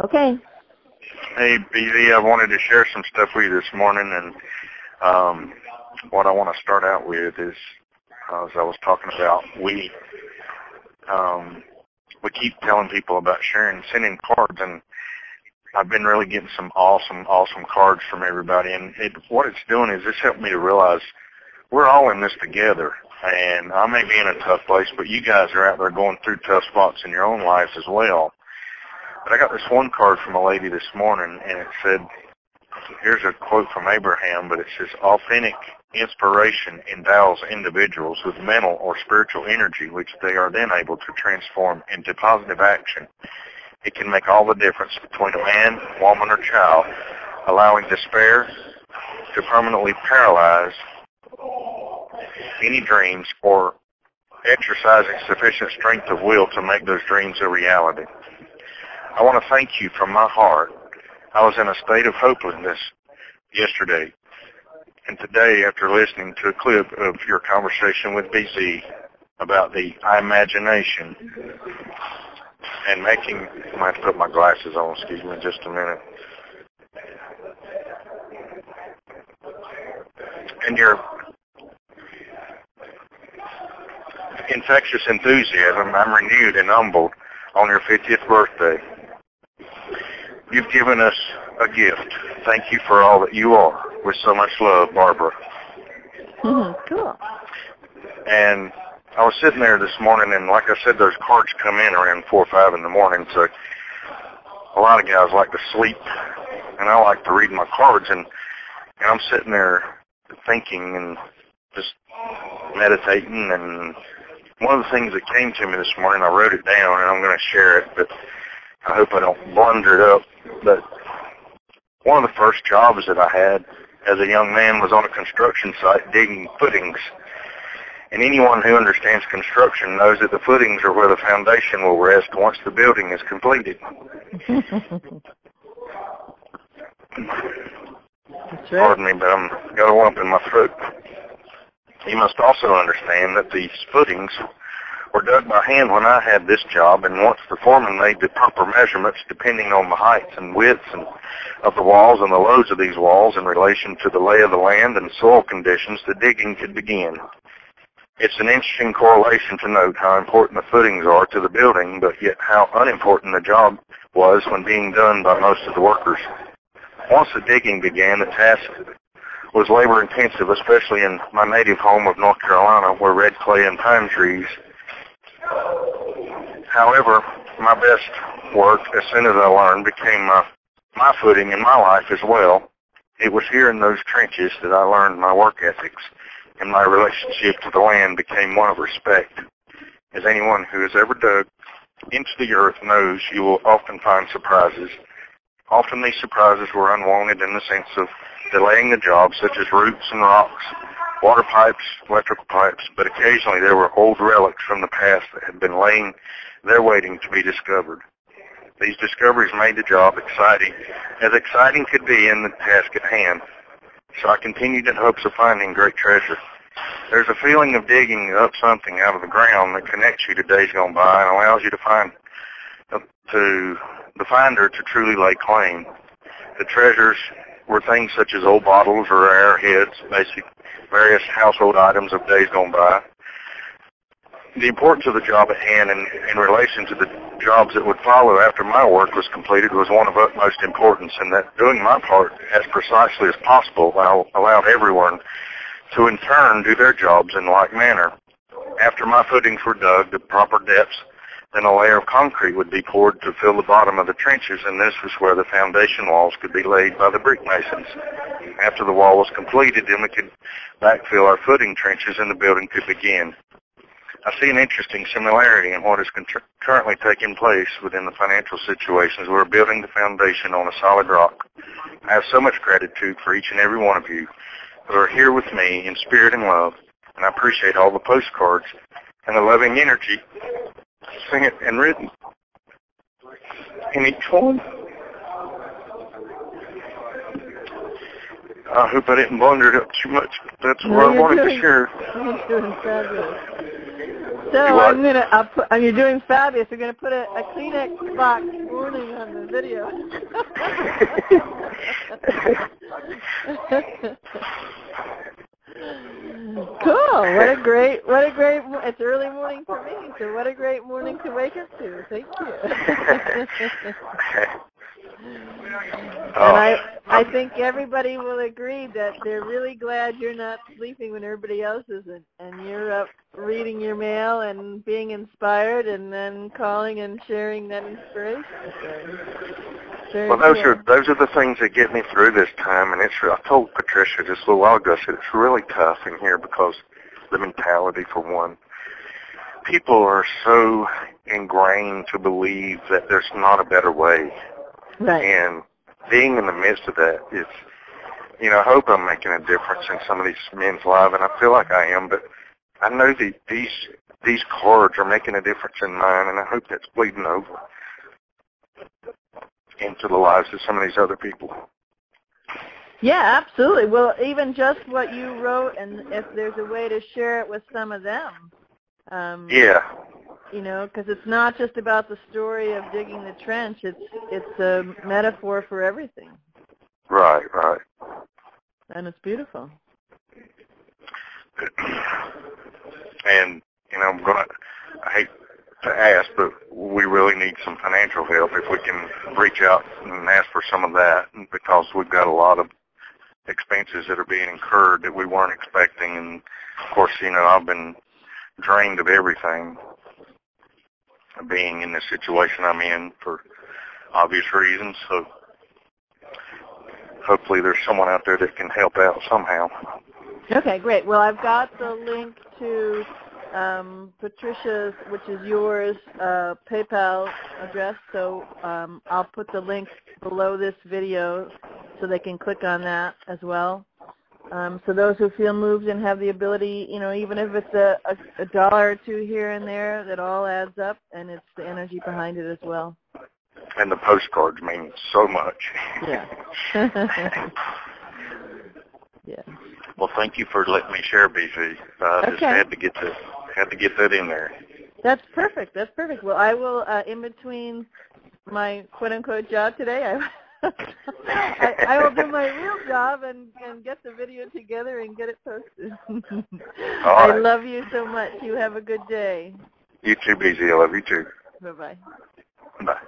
Okay. Hey, BV, I wanted to share some stuff with you this morning, and what I want to start out with is, as I was talking about, we keep telling people about sending cards, and I've been really getting some awesome cards from everybody, and what it's doing is it's helped me to realize we're all in this together, and I may be in a tough place, but you guys are out there going through tough spots in your own lives as well. But I got this one card from a lady this morning, and it said, here's a quote from Abraham, but it says, authentic inspiration endows individuals with mental or spiritual energy, which they are then able to transform into positive action. It can make all the difference between a man, woman, or child, allowing despair to permanently paralyze any dreams or exercising sufficient strength of will to make those dreams a reality. I want to thank you from my heart. I was in a state of hopelessness yesterday, and today, after listening to a clip of your conversation with BZ about the imagination and making, I might have to put my glasses on, excuse me, just a minute, and your infectious enthusiasm, I'm renewed and humbled on your 50th birthday. You've given us a gift. Thank you for all that you are. With so much love, Barbara. Cool. And I was sitting there this morning, and like I said, those cards come in around 4 or 5 in the morning, so a lot of guys like to sleep, and I like to read my cards, and I'm sitting there thinking and just meditating, and one of the things that came to me this morning, I wrote it down, and I'm going to share it, but I hope I don't blunder it up. But one of the first jobs that I had as a young man was on a construction site digging footings. And anyone who understands construction knows that the footings are where the foundation will rest once the building is completed. That's right. Pardon me, but I've got a lump in my throat. You must also understand that these footings were dug by hand when I had this job, and once the foreman made the proper measurements depending on the heights and widths and of the walls and the loads of these walls in relation to the lay of the land and soil conditions, the digging could begin. It's an interesting correlation to note how important the footings are to the building, but yet how unimportant the job was when being done by most of the workers. Once the digging began, the task was labor-intensive, especially in my native home of North Carolina, where red clay and pine trees. However, my best work, as soon as I learned, became my footing in my life as well. It was here in those trenches that I learned my work ethics, and my relationship to the land became one of respect. As anyone who has ever dug into the earth knows, you will often find surprises. Often these surprises were unwanted in the sense of delaying the job, such as roots and rocks, water pipes, electrical pipes, but occasionally there were old relics from the past that had been laying there waiting to be discovered. These discoveries made the job exciting could be in the task at hand. So I continued in hopes of finding great treasure. There's a feeling of digging up something out of the ground that connects you to days gone by and allows you to find the finder to truly lay claim. The treasures were things such as old bottles or arrowheads, basic various household items of days gone by. The importance of the job at hand and in relation to the jobs that would follow after my work was completed was one of utmost importance, and that doing my part as precisely as possible allowed everyone to in turn do their jobs in like manner. After my footings were dug to proper depths, then a layer of concrete would be poured to fill the bottom of the trenches, and this was where the foundation walls could be laid by the brick masons. After the wall was completed, then we could backfill our footing trenches and the building could begin. I see an interesting similarity in what is currently taking place within the financial situations. We're building the foundation on a solid rock. I have so much gratitude for each and every one of you who are here with me in spirit and love, and I appreciate all the postcards and the loving energy sing and written in each one. I hope I didn't blunder it up too much, but that's what I wanted to share. You're doing fabulous. So you're doing fabulous. We're gonna put a Kleenex box warning on the video. Cool. What a great. It's early morning for me. So what a great morning to wake up to. Thank you. And I think everybody will agree that they're really glad you're not sleeping when everybody else isn't, and you're up reading your mail and being inspired, and then calling and sharing that inspiration. So, those are the things that get me through this time, and I told Patricia just a little while ago, I said it's really tough in here because the mentality, for one, people are so ingrained to believe that there's not a better way. Right. And being in the midst of that, I hope I'm making a difference in some of these men's lives, and I feel like I am, but I know that these cards are making a difference in mine, and I hope that's bleeding over into the lives of some of these other people. Yeah, absolutely. Well, even just what you wrote, and if there's a way to share it with some of them. Yeah. Because it's not just about the story of digging the trench. It's a metaphor for everything. Right. And it's beautiful. And, I hate to ask, but we really need some financial help if we can reach out and ask for some of that, because we've got a lot of expenses that are being incurred that we weren't expecting. And, of course, I've been drained of everything, being in the situation I'm in for obvious reasons. So hopefully there's someone out there that can help out somehow. Okay, great. Well, I've got the link to Patricia's, which is yours, PayPal address. So I'll put the link below this video so they can click on that as well. So those who feel moved and have the ability, even if it's a dollar or two here and there, that all adds up, and it's the energy behind it as well. And the postcards mean so much. Yeah. Yeah. Well, thank you for letting me share, BZ. Just had to get that in there. That's perfect. Well, I will, in between my quote-unquote job today, I will do my real job and get the video together and get it posted. All right. I love you so much. You have a good day. You too, BZ. I love you too. Bye-bye. Bye.